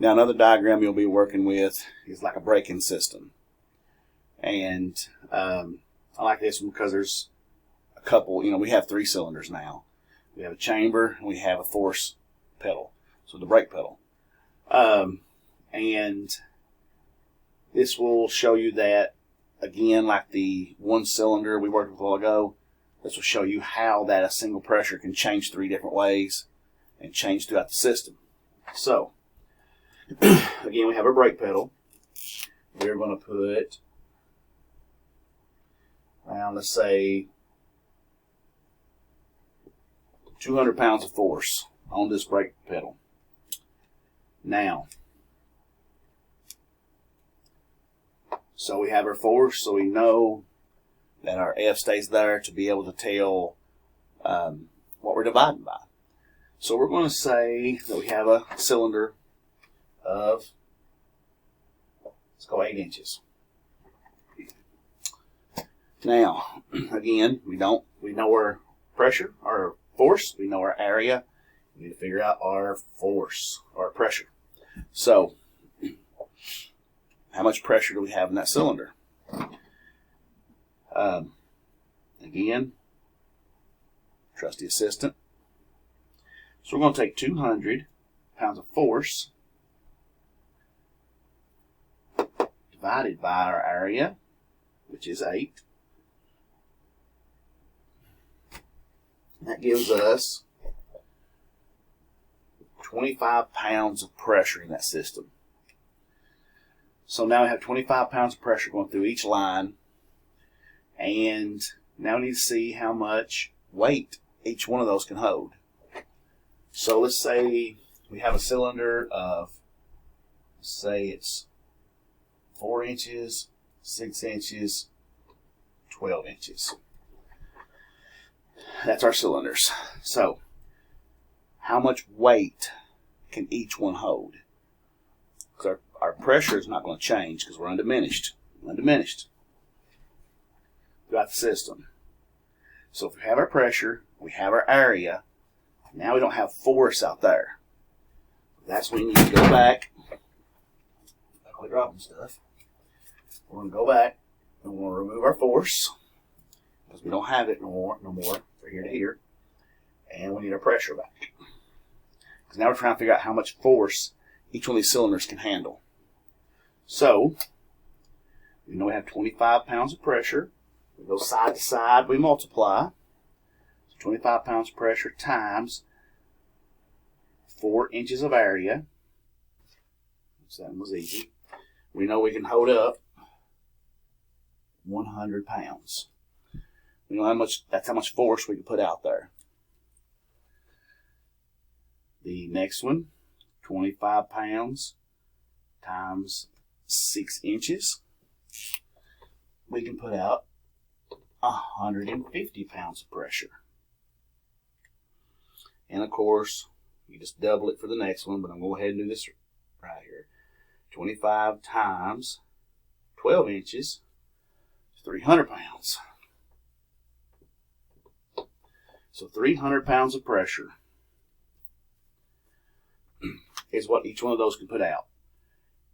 Now another diagram you'll be working with is like a braking system. And I like this one because there's a couple, we have 3 cylinders now. We have a chamber and we have a force pedal, so the brake pedal. And this will show you that, again, like the 1 cylinder we worked with a while ago, this will show you how that a single pressure can change 3 different ways and change throughout the system. So, again, we have our brake pedal. We're going to put around, let's say, 200 pounds of force on this brake pedal. Now, so we have our force, so we know that our F stays there to be able to tell what we're dividing by. So we're going to say that we have a cylinder of, let's go 8 inches. Now, again, we know our pressure, our force, we know our area. We need to figure out our force, or pressure. So, how much pressure do we have in that cylinder? Again, trusty assistant. So we're going to take 200 pounds of force divided by our area, which is 8. That gives us 25 pounds of pressure in that system. So now we have 25 pounds of pressure going through each line. And now we need to see how much weight each one of those can hold. So let's say we have a cylinder of, say it's 4 inches, 6 inches, 12 inches. That's our cylinders. So, how much weight can each one hold? Because our pressure is not going to change because we're undiminished throughout the system. So if we have our pressure, we have our area, now we don't have force out there. That's when you need to go back. I quit dropping stuff. We're going to go back and we're going to remove our force because we don't have it no more from here to here. And we need our pressure back. Because now we're trying to figure out how much force each one of these cylinders can handle. So, we know we have 25 pounds of pressure. We go side to side, we multiply. So 25 pounds of pressure times 4 inches of area. So that was easy. We know we can hold up 100 pounds. We know that's how much force we can put out there. The next one, 25 pounds times 6 inches. We can put out 150 pounds of pressure. And of course, you just double it for the next one, but I'm going to go ahead and do this right here. 25 times 12 inches, 300 pounds. So 300 pounds of pressure is what each one of those can put out.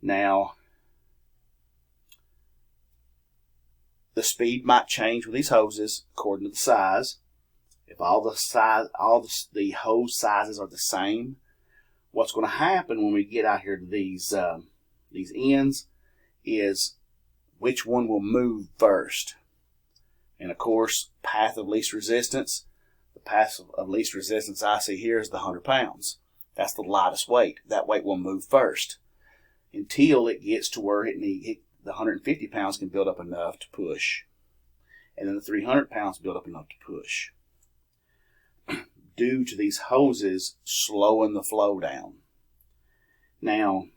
Now, the speed might change with these hoses according to the size. If all the hose sizes are the same, what's going to happen when we get out here to these ends is which one will move first. And of course, path of least resistance. The path of least resistance I see here is the 100 pounds. That's the lightest weight. That weight will move first until it gets to where the 150 pounds can build up enough to push. And then the 300 pounds build up enough to push. Due to these hoses slowing the flow down. Now,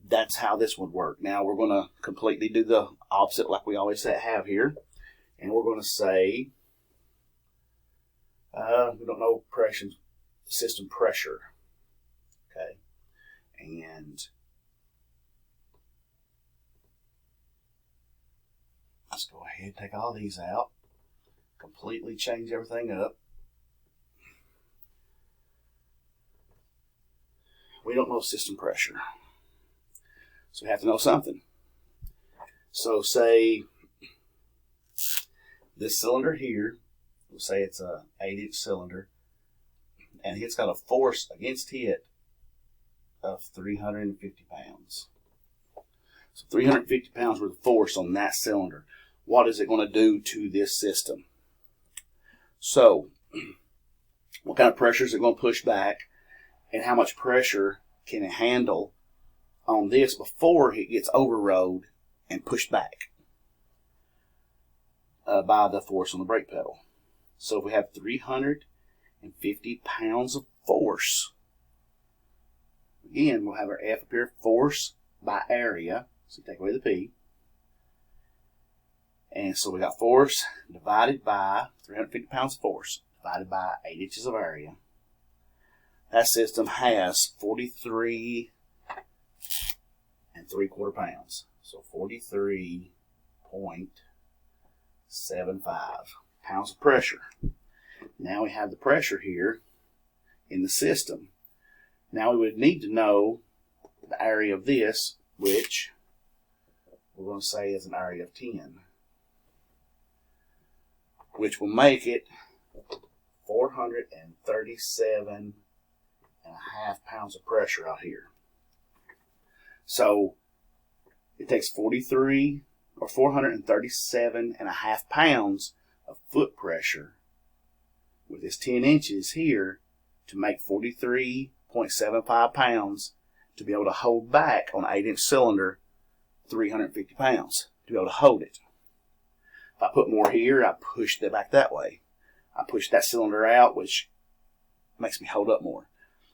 that's how this would work. Now we're going to completely do the opposite like we always have here. And we're going to say, we don't know system pressure. Okay. And let's go ahead and take all these out. Completely change everything up. We don't know system pressure. So we have to know something. So say this cylinder here, we'll say it's a 8-inch cylinder, and it's got a force against it of 350 pounds. So 350 pounds worth of force on that cylinder. What is it going to do to this system? So, what kind of pressure is it going to push back, and how much pressure can it handle on this before it gets overrode and pushed back by the force on the brake pedal? So if we have 350 pounds of force, again, we'll have our F up here, force by area. So take away the P. And so we got force divided by 350 pounds of force divided by 8 inches of area. That system has 43 3/4 pounds. So 43.75 pounds of pressure. Now we have the pressure here in the system. Now we would need to know the area of this, which we're going to say is an area of 10, which will make it 437.5 pounds of pressure out here. So it takes 437.5 pounds of foot pressure with this 10 inches here to make 43.75 pounds to be able to hold back on an 8-inch cylinder 350 pounds to be able to hold it. If I put more here, I push it back that way. I push that cylinder out, which makes me hold up more.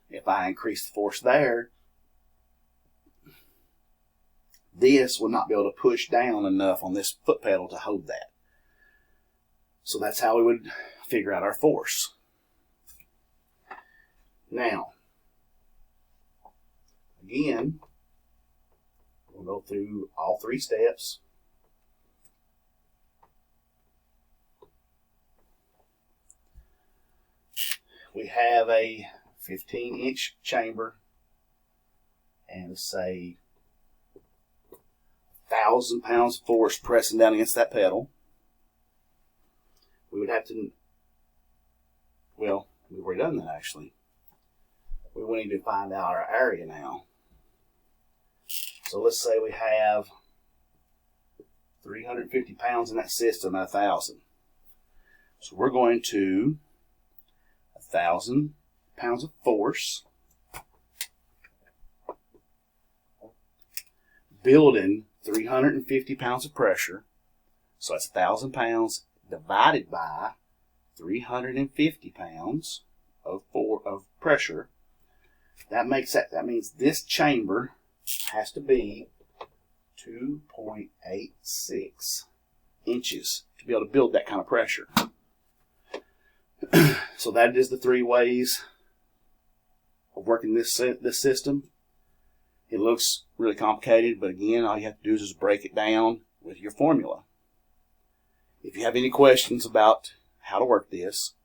If I increase the force there, this will not be able to push down enough on this foot pedal to hold that. So that's how we would figure out our force. Now, again, we'll go through all 3 steps. We have a 15-inch chamber and say 1,000 pounds of force pressing down against that pedal. We would have to, well, we've already done that actually. We need to find out our area now. So let's say we have 350 pounds in that system at 1,000. So we're going to 1,000 pounds of force building 350 pounds of pressure. So that's 1,000 pounds divided by 350 pounds of pressure. That means this chamber has to be 2.86 inches to be able to build that kind of pressure. So that is the 3 ways of working this system. It looks really complicated, but again, all you have to do is just break it down with your formula. If you have any questions about how to work this,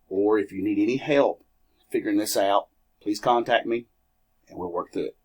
or if you need any help figuring this out, please contact me and we'll work through it.